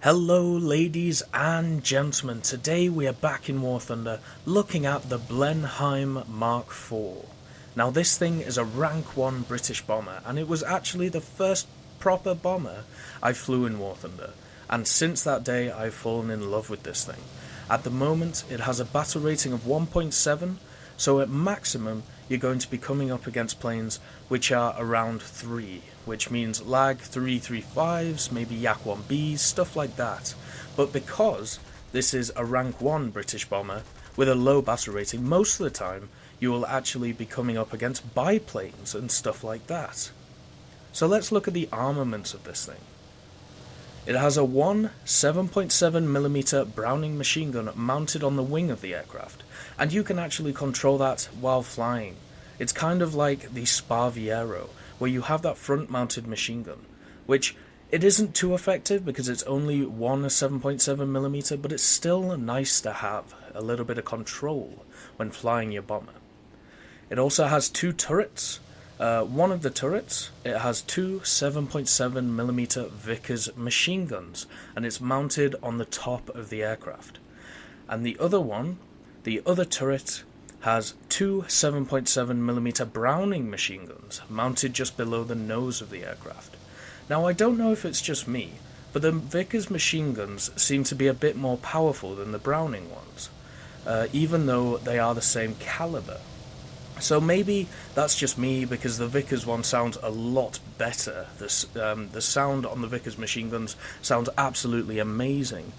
Hello ladies and gentlemen, today we are back in War Thunder looking at the Blenheim Mk IV. Now this thing is a rank 1 British bomber, and it was actually the first proper bomber I flew in War Thunder, and since that day I've fallen in love with this thing. At the moment it has a battle rating of 1.7, so at maximum you're going to be coming up against planes which are around 3, which means lag 335s, maybe Yak 1Bs, stuff like that. But because this is a rank 1 British bomber with a low battle rating, most of the time you will actually be coming up against biplanes and stuff like that. So let's look at the armaments of this thing. It has a 7.7mm Browning machine gun mounted on the wing of the aircraft, and you can actually control that while flying. It's kind of like the Sparviero, where you have that front-mounted machine gun, which it isn't too effective because it's only one 7.7mm, but it's still nice to have a little bit of control when flying your bomber. It also has two turrets. One of the turrets, it has two 7.7mm Vickers machine guns, and it's mounted on the top of the aircraft. And the other one, the other turret, has two 7.7mm Browning machine guns mounted just below the nose of the aircraft. Now I don't know if it's just me, but the Vickers machine guns seem to be a bit more powerful than the Browning ones, even though they are the same caliber. So maybe that's just me, because the Vickers one sounds a lot better. The sound on the Vickers machine guns sounds absolutely amazing.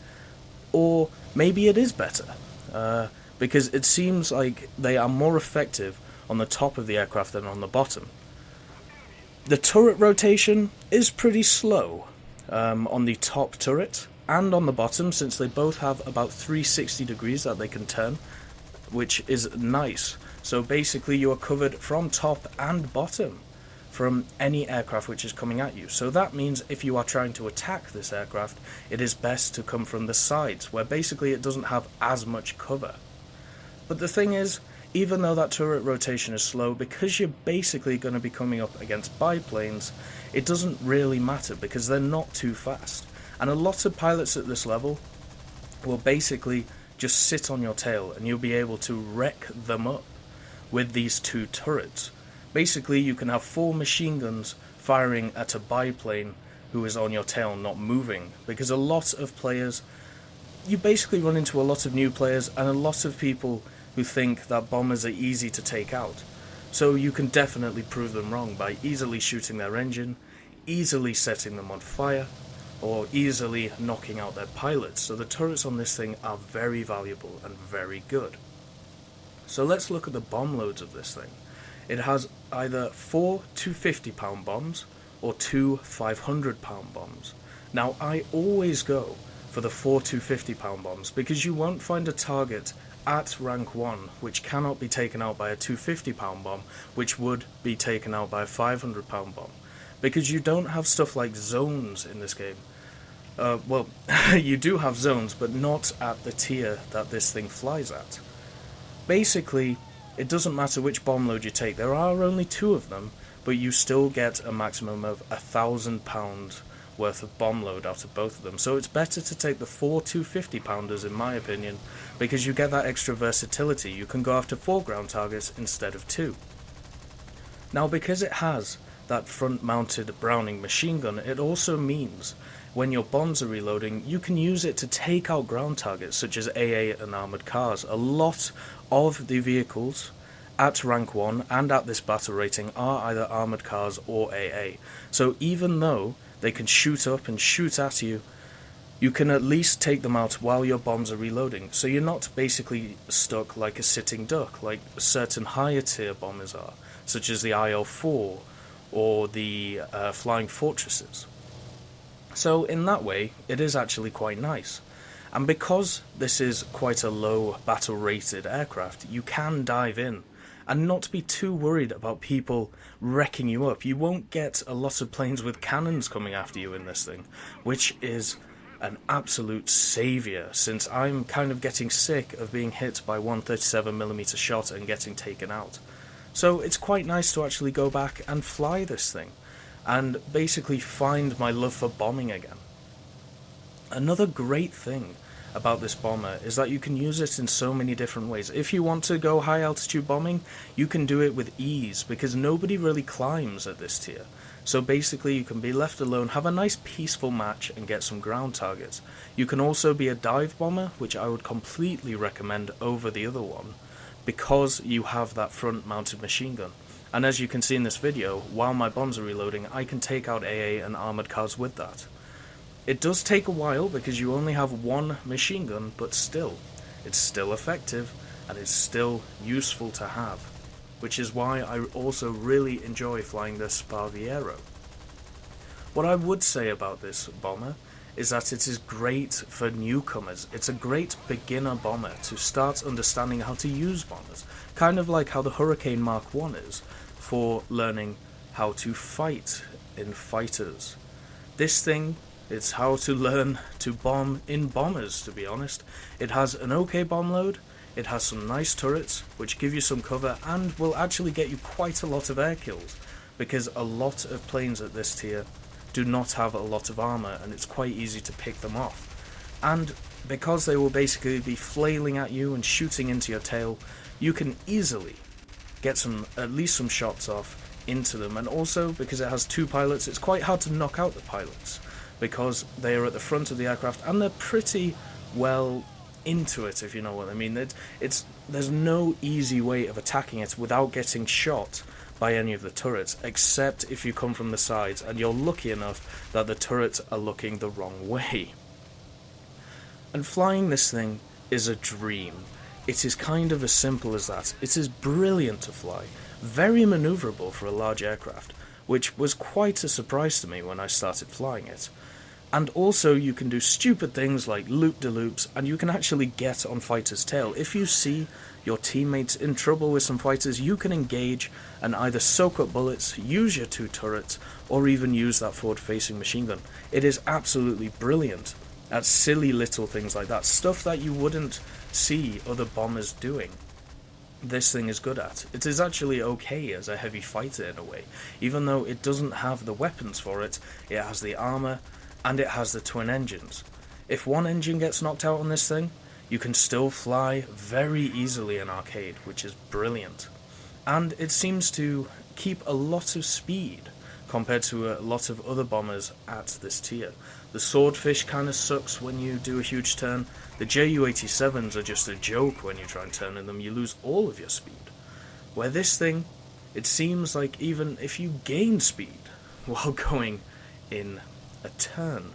Or maybe it is better, because it seems like they are more effective on the top of the aircraft than on the bottom. The turret rotation is pretty slow on the top turret and on the bottom, since they both have about 360 degrees that they can turn, which is nice. So basically you are covered from top and bottom from any aircraft which is coming at you. So that means if you are trying to attack this aircraft, it is best to come from the sides, where basically it doesn't have as much cover. But the thing is, even though that turret rotation is slow, because you're basically going to be coming up against biplanes, it doesn't really matter because they're not too fast. And a lot of pilots at this level will basically just sit on your tail, and you'll be able to wreck them up with these two turrets. Basically you can have 4 machine guns firing at a biplane who is on your tail not moving, because a lot of players, you basically run into a lot of new players and a lot of people who think that bombers are easy to take out. So you can definitely prove them wrong by easily shooting their engine, easily setting them on fire, or easily knocking out their pilots. So the turrets on this thing are very valuable and very good. So let's look at the bomb loads of this thing. It has either 4 250-pound bombs or 2 500-pound bombs. Now I always go for the 4 250-pound bombs, because you won't find a target at rank 1 which cannot be taken out by a 250-pound bomb, which would be taken out by a 500-pound bomb, because you don't have stuff like zones in this game. Well, you do have zones, but not at the tier that this thing flies at. Basically, it doesn't matter which bomb load you take. There are only 2 of them, but you still get a maximum of 1,000 pounds worth of bomb load out of both of them. So it's better to take the 4 250-pounders, in my opinion, because you get that extra versatility. You can go after 4 ground targets instead of 2. Now, because it has that front-mounted Browning machine gun, it also means when your bombs are reloading, you can use it to take out ground targets such as AA and armoured cars. A lot of the vehicles at rank 1 and at this battle rating are either armoured cars or AA. So even though they can shoot up and shoot at you, you can at least take them out while your bombs are reloading. So you're not basically stuck like a sitting duck, like certain higher tier bombers are, such as the IL-4 or the Flying Fortresses. So in that way, it is actually quite nice. And because this is quite a low battle rated aircraft, you can dive in and not be too worried about people wrecking you up. You won't get a lot of planes with cannons coming after you in this thing, which is an absolute saviour, since I'm kind of getting sick of being hit by 137mm shot and getting taken out. So it's quite nice to actually go back and fly this thing, and basically find my love for bombing again. Another great thing about this bomber is that you can use it in so many different ways. If you want to go high altitude bombing, you can do it with ease because nobody really climbs at this tier. So basically you can be left alone, have a nice peaceful match and get some ground targets. You can also be a dive bomber, which I would completely recommend over the other one, because you have that front mounted machine gun. And as you can see in this video, while my bombs are reloading, I can take out AA and armoured cars with that. It does take a while because you only have one machine gun, but still, it's still effective and it's still useful to have, which is why I also really enjoy flying the Sparviero. What I would say about this bomber is that it is great for newcomers. It's a great beginner bomber to start understanding how to use bombers, kind of like how the Hurricane Mk I is for learning how to fight in fighters. This thing, it's how to learn to bomb in bombers, to be honest. It has an okay bomb load, it has some nice turrets, which give you some cover, and will actually get you quite a lot of air kills, because a lot of planes at this tier do not have a lot of armor, and it's quite easy to pick them off. And because they will basically be flailing at you and shooting into your tail, you can easily get at least some shots off into them, and also because it has two pilots, it's quite hard to knock out the pilots, because they are at the front of the aircraft and they're pretty well into it, if you know what I mean. There's no easy way of attacking it without getting shot by any of the turrets, except if you come from the sides and you're lucky enough that the turrets are looking the wrong way. And flying this thing is a dream. It is kind of as simple as that. It is brilliant to fly, very manoeuvrable for a large aircraft, which was quite a surprise to me when I started flying it. And also you can do stupid things like loop-de-loops, and you can actually get on fighters' tail. If you see your teammates in trouble with some fighters, you can engage and either soak up bullets, use your two turrets, or even use that forward-facing machine gun. It is absolutely brilliant at silly little things like that, stuff that you wouldn't see other bombers doing. This thing is good at. It is actually okay as a heavy fighter in a way. Even though it doesn't have the weapons for it, it has the armor, and it has the twin engines. If one engine gets knocked out on this thing, you can still fly very easily in arcade, which is brilliant. And it seems to keep a lot of speed compared to a lot of other bombers at this tier. The Swordfish kind of sucks when you do a huge turn. The Ju-87s are just a joke when you try and turn in them. You lose all of your speed. Where this thing, it seems like even if you gain speed while going in a turn,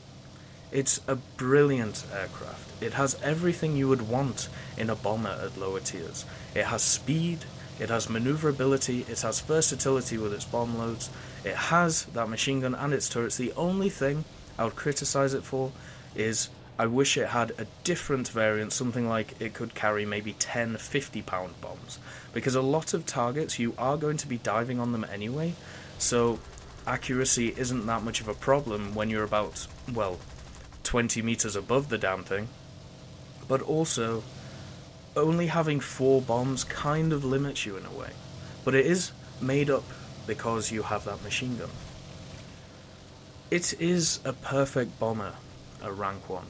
it's a brilliant aircraft. It has everything you would want in a bomber at lower tiers. It has speed, it has maneuverability, it has versatility with its bomb loads, it has that machine gun and its turrets. The only thing I would criticize it for is I wish it had a different variant, something like it could carry maybe 10 50-pound bombs, because a lot of targets you are going to be diving on them anyway, so accuracy isn't that much of a problem when you're about, well, 20 meters above the damn thing. But also, only having 4 bombs kind of limits you in a way. But it is made up because you have that machine gun. It is a perfect bomber at rank 1.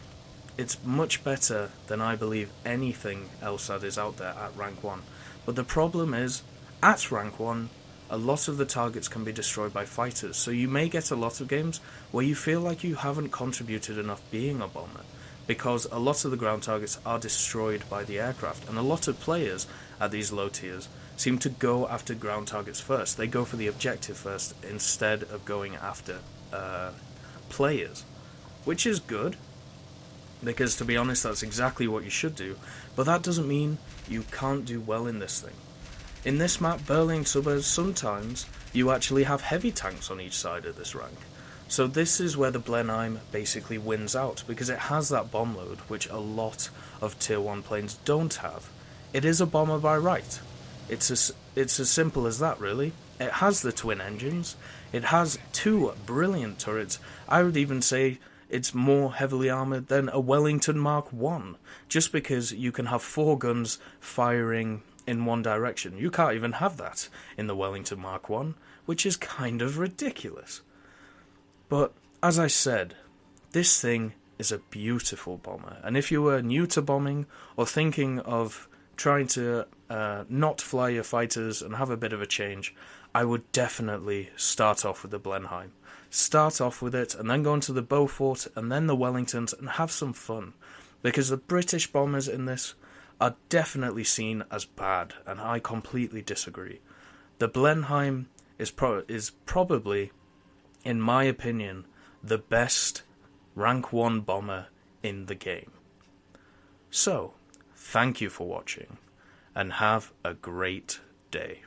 It's much better than I believe anything else that is out there at rank 1. But the problem is, at rank 1, a lot of the targets can be destroyed by fighters, so you may get a lot of games where you feel like you haven't contributed enough being a bomber, because a lot of the ground targets are destroyed by the aircraft, and a lot of players at these low tiers seem to go after ground targets first. They go for the objective first instead of going after players, which is good, because to be honest that's exactly what you should do, but that doesn't mean you can't do well in this thing. In this map, Berlin suburbs, sometimes you actually have heavy tanks on each side of this rank. So this is where the Blenheim basically wins out, because it has that bomb load, which a lot of tier 1 planes don't have. It is a bomber by right. It's as simple as that, really. It has the twin engines, it has 2 brilliant turrets. I would even say it's more heavily armoured than a Wellington Mk I, just because you can have 4 guns firing in one direction. You can't even have that in the Wellington Mk I, which is kind of ridiculous. But, as I said, this thing is a beautiful bomber. And if you were new to bombing or thinking of trying to not fly your fighters and have a bit of a change, I would definitely start off with the Blenheim. Start off with it and then go into the Beaufort and then the Wellingtons and have some fun. Because the British bombers in this are definitely seen as bad, and I completely disagree. The Blenheim is probably, in my opinion, the best rank 1 bomber in the game. So, thank you for watching, and have a great day.